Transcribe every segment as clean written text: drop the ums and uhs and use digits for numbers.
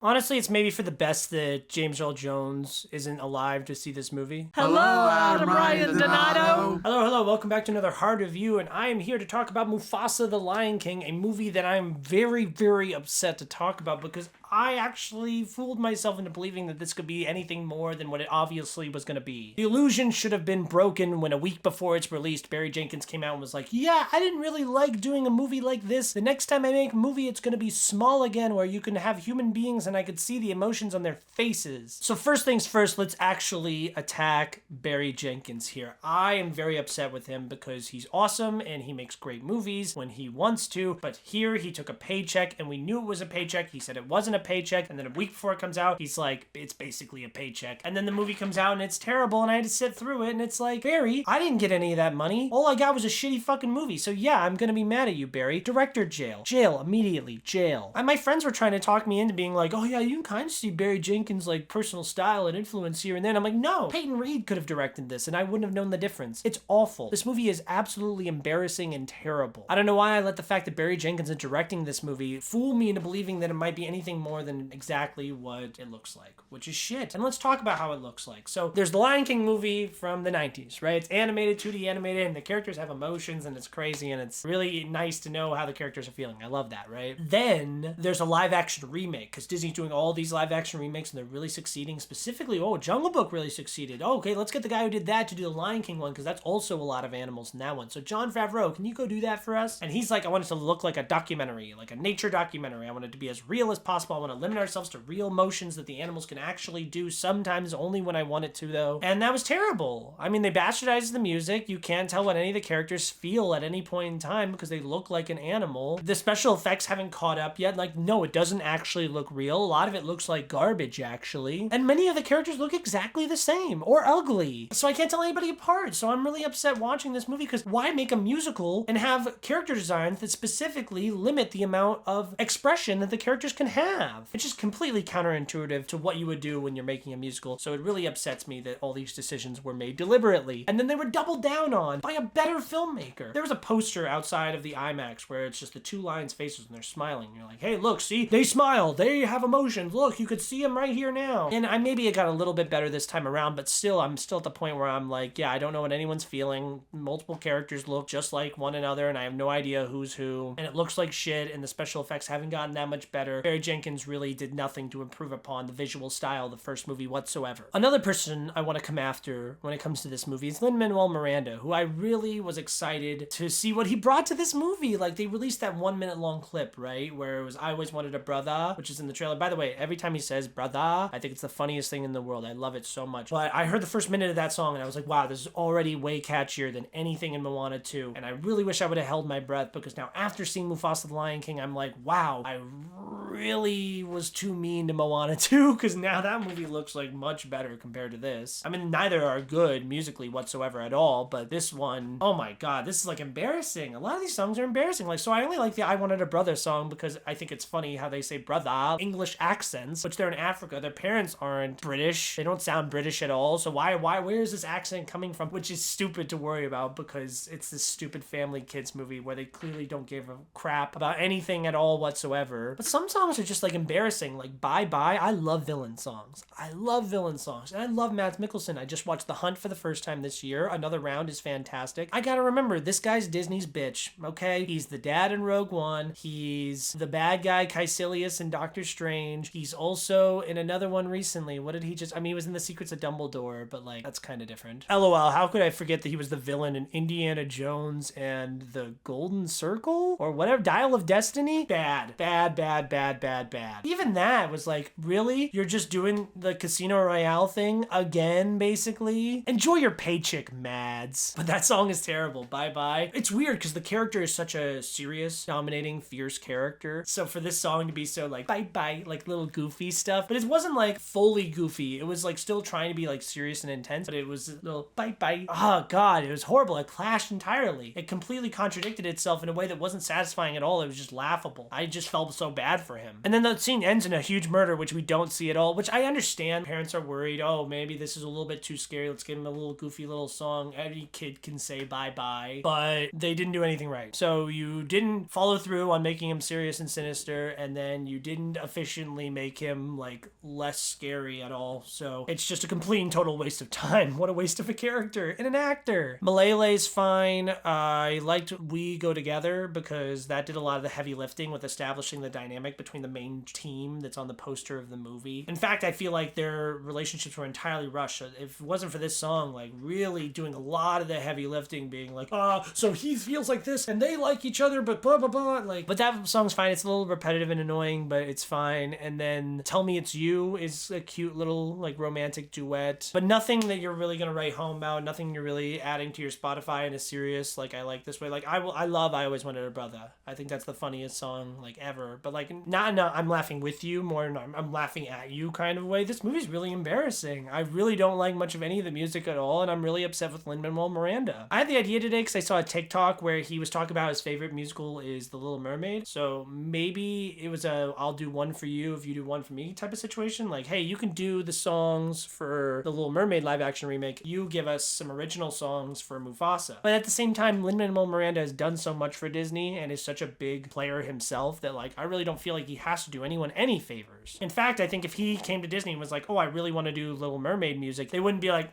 Honestly, it's maybe for the best that James Earl Jones isn't alive to see this movie. Hello, Adam Ryan Donato. Hello, welcome back to another hard review, and I am here to talk about Mufasa the Lion King, a movie that I'm very, very upset to talk about because I actually fooled myself into believing that this could be anything more than what it obviously was going to be. The illusion should have been broken when a week before it's released, Barry Jenkins came out and was like, yeah, I didn't really like doing a movie like this. The next time I make a movie, it's going to be small again, where you can have human beings and I could see the emotions on their faces. So first things first, let's actually attack Barry Jenkins here. I am very upset with him because he's awesome and he makes great movies when he wants to, but here he took a paycheck and we knew it was a paycheck. He said it wasn't a paycheck, and then a week before it comes out, he's like, it's basically a paycheck. And then the movie comes out and it's terrible and I had to sit through it, and it's like, Barry, I didn't get any of that money. All I got was a shitty fucking movie. So yeah, I'm gonna be mad at you, Barry. Director jail. Jail, immediately. Jail. And my friends were trying to talk me into being like, oh yeah, you can kind of see Barry Jenkins' like personal style and influence here and then. I'm like, no, Peyton Reed could have directed this and I wouldn't have known the difference. It's awful. This movie is absolutely embarrassing and terrible. I don't know why I let the fact that Barry Jenkins is directing this movie fool me into believing that it might be anything more than exactly what it looks like, which is shit. And let's talk about how it looks like. So there's the Lion King movie from the 90s, right? It's animated, 2D animated, and the characters have emotions and it's crazy and it's really nice to know how the characters are feeling. I love that, right? Then there's a live action remake because Disney's doing all these live action remakes and they're really succeeding. Specifically, Jungle Book really succeeded. Oh, okay, let's get the guy who did that to do the Lion King one because that's also a lot of animals in that one. So Jon Favreau, can you go do that for us? And he's like, I want it to look like a documentary, like a nature documentary. I want it to be as real as possible. I want to limit ourselves to real motions that the animals can actually do, sometimes only when I want it to, though. And that was terrible. I mean, they bastardized the music. You can't tell what any of the characters feel at any point in time because they look like an animal. The special effects haven't caught up yet. Like, no, it doesn't actually look real. A lot of it looks like garbage, actually. And many of the characters look exactly the same or ugly. So I can't tell anybody apart. So I'm really upset watching this movie because why make a musical and have character designs that specifically limit the amount of expression that the characters can have? It's just completely counterintuitive to what you would do when you're making a musical. So it really upsets me that all these decisions were made deliberately. And then they were doubled down on by a better filmmaker. There was a poster outside of the IMAX where it's just the two lions' faces and they're smiling. You're like, hey, look, see? They smile. They have emotions. Look, you could see them right here now. And maybe it got a little bit better this time around, but still, I'm still at the point where I'm like, yeah, I don't know what anyone's feeling. Multiple characters look just like one another and I have no idea who's who. And it looks like shit and the special effects haven't gotten that much better. Barry Jenkins really did nothing to improve upon the visual style of the first movie whatsoever. Another person I want to come after when it comes to this movie is Lin-Manuel Miranda, who I really was excited to see what he brought to this movie. Like, they released that 1 minute long clip, right, where it was I Always Wanted a Brother, which is in the trailer. By the way, every time he says brother, I think it's the funniest thing in the world. I love it so much. But I heard the first minute of that song and I was like, wow, this is already way catchier than anything in Moana 2. And I really wish I would have held my breath because now after seeing Mufasa the Lion King, I'm like, wow, I really was too mean to Moana 2 because now that movie looks like much better compared to this. I mean, neither are good musically whatsoever at all, but this one, oh my god, this is like embarrassing. A lot of these songs are embarrassing. Like, so I only like the I Wanted a Brother song because I think it's funny how they say brother, English accents, which they're in Africa. Their parents aren't British. They don't sound British at all. So where is this accent coming from? Which is stupid to worry about because it's this stupid family kids movie where they clearly don't give a crap about anything at all whatsoever. But some songs are just like embarrassing, like Bye Bye. I love villain songs. I love villain songs. And I love Mads Mikkelsen. I just watched The Hunt for the first time this year. Another Round is fantastic. I gotta remember, this guy's Disney's bitch, okay? He's the dad in Rogue One. He's the bad guy Caecilius in Doctor Strange. He's also in another one recently. What did he just... I mean, he was in The Secrets of Dumbledore, but like, that's kind of different. LOL, how could I forget that he was the villain in Indiana Jones and the Golden Circle? Or whatever, Dial of Destiny? Bad. Even that was like, really? You're just doing the Casino Royale thing again, basically? Enjoy your paycheck, Mads. But that song is terrible. Bye Bye. It's weird because the character is such a serious, dominating, fierce character. So for this song to be so like, bye bye, like little goofy stuff. But it wasn't like fully goofy. It was like still trying to be like serious and intense, but it was a little bye bye. Oh god, it was horrible. It clashed entirely. It completely contradicted itself in a way that wasn't satisfying at all. It was just laughable. I just felt so bad for him. him. And then the scene ends in a huge murder, which we don't see at all, which I understand. Parents are worried, oh, maybe this is a little bit too scary. Let's give him a little goofy little song. Every kid can say bye-bye. But they didn't do anything right. So you didn't follow through on making him serious and sinister, and then you didn't efficiently make him, like, less scary at all. So it's just a complete and total waste of time. What a waste of a character and an actor. Malele's fine. I liked We Go Together because that did a lot of the heavy lifting with establishing the dynamic between the main team that's on the poster of the movie. In fact, I feel like their relationships were entirely rushed. If it wasn't for this song, like, really doing a lot of the heavy lifting, being like, so he feels like this and they like each other, but blah, blah, blah. Like, but that song's fine. It's a little repetitive and annoying, but it's fine. And then Tell Me It's You is a cute little, like, romantic duet, but nothing that you're really gonna write home about, nothing you're really adding to your Spotify in a serious, like, I like this way. Like, I Always Wanted a Brother. I think that's the funniest song, like, ever. But, like, not I'm laughing with you, more than I'm laughing at you kind of way. This movie's really embarrassing. I really don't like much of any of the music at all, and I'm really upset with Lin-Manuel Miranda. I had the idea today because I saw a TikTok where he was talking about his favorite musical is The Little Mermaid. So maybe it was a I'll do one for you if you do one for me type of situation. Like, hey, you can do the songs for The Little Mermaid live action remake. You give us some original songs for Mufasa. But at the same time, Lin-Manuel Miranda has done so much for Disney and is such a big player himself that, like, I really don't feel like he has to do anyone any favors. In fact, I think if he came to Disney and was like, oh, I really want to do Little Mermaid music, they wouldn't be like,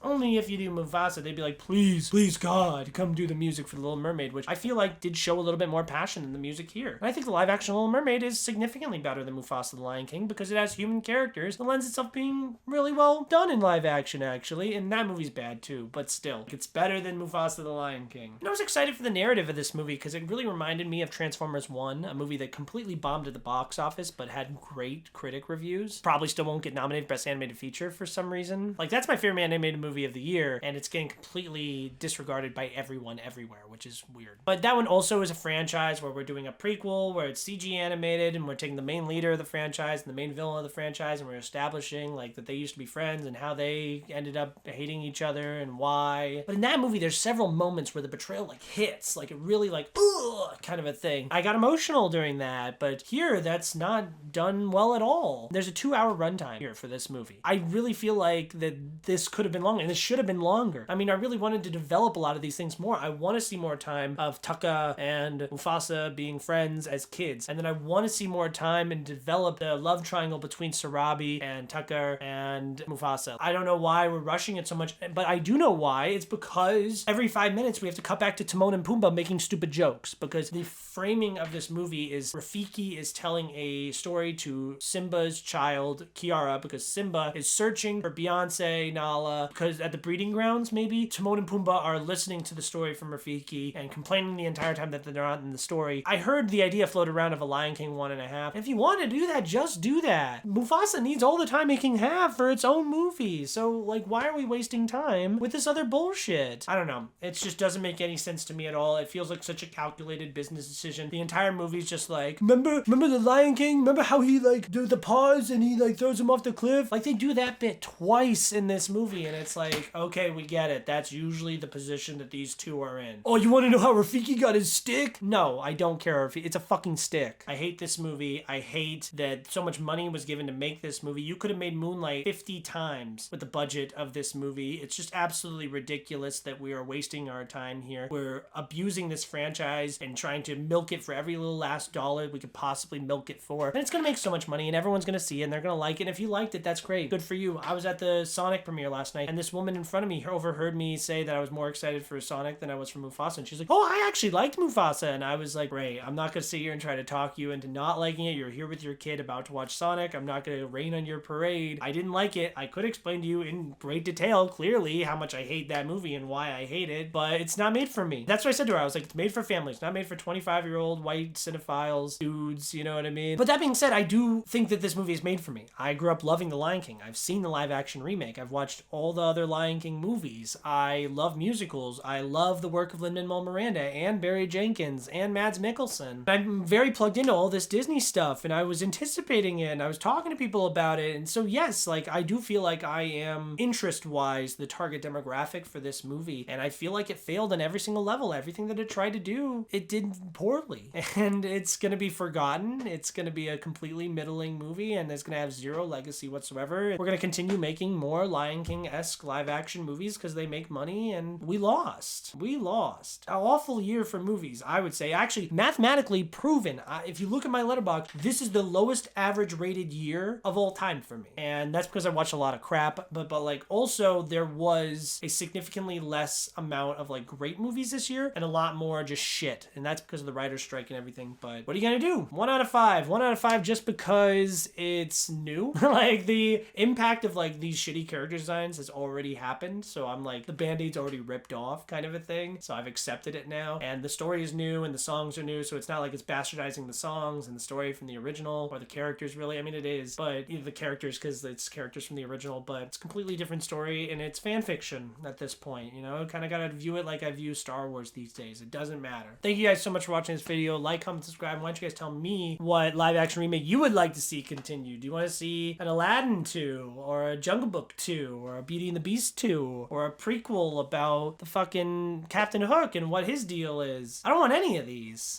only if you do Mufasa. They'd be like, please God, come do the music for The Little Mermaid, which I feel like did show a little bit more passion than the music here. And I think the live action Little Mermaid is significantly better than Mufasa the Lion King because it has human characters that lends itself being really well done in live action, actually. And that movie's bad too, but still, it's better than Mufasa the Lion King. And I was excited for the narrative of this movie because it really reminded me of Transformers 1, a movie that completely bombed at the box office but had great critic reviews. Probably still won't get nominated for Best Animated Feature for some reason. Like, that's my favorite animated movie of the year, and it's getting completely disregarded by everyone everywhere, which is weird. But that one also is a franchise where we're doing a prequel where it's CG animated and we're taking the main leader of the franchise and the main villain of the franchise and we're establishing, like, that they used to be friends and how they ended up hating each other and why. But in that movie, there's several moments where the betrayal, like, hits, like, it really, like, ugh, kind of a thing. I got emotional during that, but here, that's not done well at all. There's a 2-hour runtime here for this movie. I really feel like that this could have been longer, and this should have been longer. I mean, I really wanted to develop a lot of these things more. I want to see more time of Taka and Mufasa being friends as kids, and then I want to see more time and develop the love triangle between Sarabi and Taka and Mufasa. I don't know why we're rushing it so much, but I do know why. It's because every 5 minutes we have to cut back to Timon and Pumbaa making stupid jokes, because the framing of this movie is Rafiki is telling a story to Simba's child, Kiara, because Simba is searching for Beyonce, Nala, because at the breeding grounds, maybe, Timon and Pumbaa are listening to the story from Rafiki and complaining the entire time that they're not in the story. I heard the idea float around of a Lion King 1.5. If you want to do that, just do that. Mufasa needs all the time it can have for its own movie. So, like, why are we wasting time with this other bullshit? I don't know. It just doesn't make any sense to me at all. It feels like such a calculated business decision. The entire movie's just like, remember the Lion King? Remember how he, like, do the paws and he, like, throws him off the cliff? Like, they do that bit twice in this movie, and it's like, okay, we get it. That's usually the position that these two are in. Oh, you want to know how Rafiki got his stick? No, I don't care. It's a fucking stick. I hate this movie. I hate that so much money was given to make this movie. You could have made Moonlight 50 times with the budget of this movie. It's just absolutely ridiculous that we are wasting our time here. We're abusing this franchise and trying to milk it for every little last dollar we could possibly milk it for. And it's going to make so much money and everyone's going to see it and they're going to like it. And if you liked it, that's great. Good for you. I was at the Sonic premiere last night and this woman in front of me overheard me say that I was more excited for Sonic than I was for Mufasa. And she's like, oh, I actually liked Mufasa. And I was like, great. I'm not going to sit here and try to talk you into not liking it. You're here with your kid about to watch Sonic. I'm not going to rain on your parade. I didn't like it. I could explain to you in great detail, clearly, how much I hate that movie and why I hate it, but it's not made for me. That's what I said to her. I was like, it's made for families, not made for 25-year-old white cinephiles, dudes, you know what I mean? But that being said, I do think that this movie is made for me. I grew up loving The Lion King. I've seen the live action remake. I've watched all the other Lion King movies. I love musicals. I love the work of Lin-Manuel Miranda and Barry Jenkins and Mads Mikkelsen. I'm very plugged into all this Disney stuff, and I was anticipating it, and I was talking to people about it, and so yes, like, I do feel like I am, interest-wise, the target demographic for this movie, and I feel like it failed on every single level. Everything that it tried to do, it did poorly, and it's gonna be forgotten. It's gonna be a completely middling movie, and it's gonna have zero legacy whatsoever. We're gonna continue making more Lion King-esque live-action movies because they make money, and we lost. We lost. An awful year for movies, I would say. Actually, mathematically proven. If you look at my letterbox, this is the lowest average rated year of all time for me. And that's because I watch a lot of crap, but like, also there was a significantly less amount of like great movies this year and a lot more just shit. And that's because of the writer's strike and everything. But what are you gonna do? 1 out of 5. 1 out of 5 just because it's new. Like, the impact of like these shitty character designs has already happened. So I'm like, the band-aid's already ripped off kind of a thing. So I've accepted it now. And the story is new and the songs are new. So it's not like it's bastardizing the songs and the story from the original or the characters really. I mean, it is, but the characters, because it's characters from the original, but it's a completely different story and it's fan fiction at this point, you know? Kind of gotta view it like I view Star Wars these days. It doesn't matter. Thank you guys so much for watching this video. Like, comment, subscribe. Why don't you guys tell me what live action remake you would like to see continue? Do you want to see an Aladdin 2 or a Jungle Book 2 or a Beauty and the Beast 2 or a prequel about the fucking Captain Hook and what his deal is? I don't want any of these.